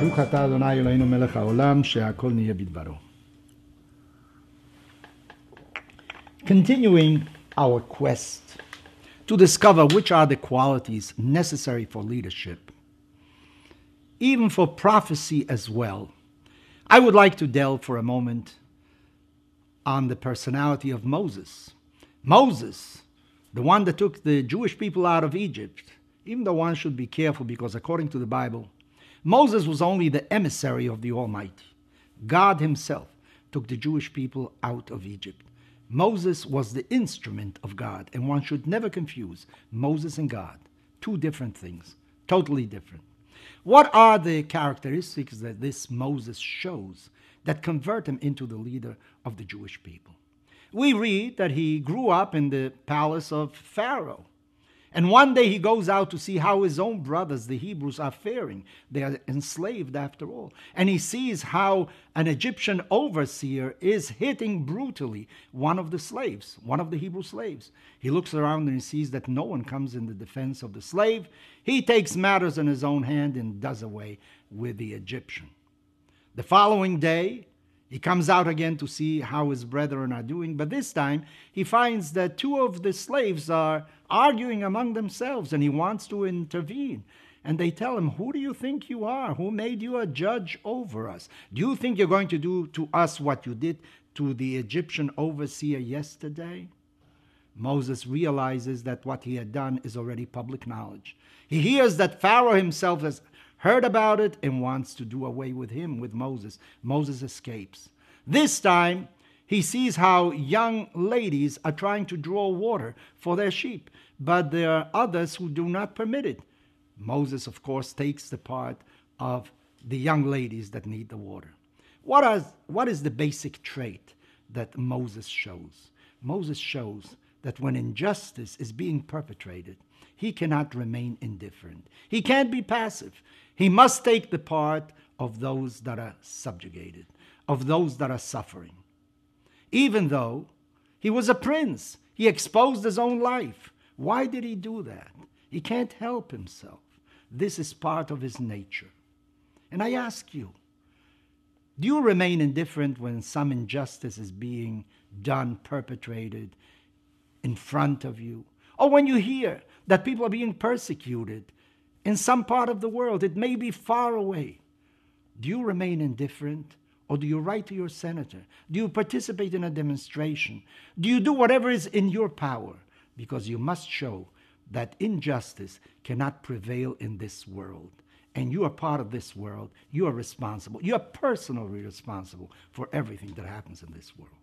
ברוך אתה אדוני אלוהינו מלך העולם שהכל נהיה בדברו. Continuing our quest to discover which are the qualities necessary for leadership, even for prophecy as well, I would like to delve for a moment on the personality of Moses. Moses, the one that took the Jewish people out of Egypt, even though one should be careful because according to the Bible, Moses was only the emissary of the Almighty. God himself took the Jewish people out of Egypt. Moses was the instrument of God, and one should never confuse Moses and God. Two different things, totally different. What are the characteristics that this Moses shows that convert him into the leader of the Jewish people? We read that he grew up in the palace of Pharaoh. And one day he goes out to see how his own brothers, the Hebrews, are faring. They are enslaved after all. And he sees how an Egyptian overseer is hitting brutally one of the slaves, one of the Hebrew slaves. He looks around and he sees that no one comes in the defense of the slave. He takes matters in his own hand and does away with the Egyptian. The following day, he comes out again to see how his brethren are doing, but this time he finds that two of the slaves are arguing among themselves, and he wants to intervene. And they tell him, "Who do you think you are? Who made you a judge over us? Do you think you're going to do to us what you did to the Egyptian overseer yesterday?" Moses realizes that what he had done is already public knowledge. He hears that Pharaoh himself has heard about it and wants to do away with him, with Moses. Moses escapes. This time, he sees how young ladies are trying to draw water for their sheep, but there are others who do not permit it. Moses, of course, takes the part of the young ladies that need the water. What is the basic trait that Moses shows? Moses shows that when injustice is being perpetrated, he cannot remain indifferent. He can't be passive. He must take the part of those that are subjugated, of those that are suffering. Even though he was a prince, he exposed his own life. Why did he do that? He can't help himself. This is part of his nature. And I ask you, do you remain indifferent when some injustice is being done, perpetrated in front of you? Or when you hear that people are being persecuted in some part of the world, it may be far away. Do you remain indifferent? Or do you write to your senator? Do you participate in a demonstration? Do you do whatever is in your power? Because you must show that injustice cannot prevail in this world. And you are part of this world. You are responsible. You are personally responsible for everything that happens in this world.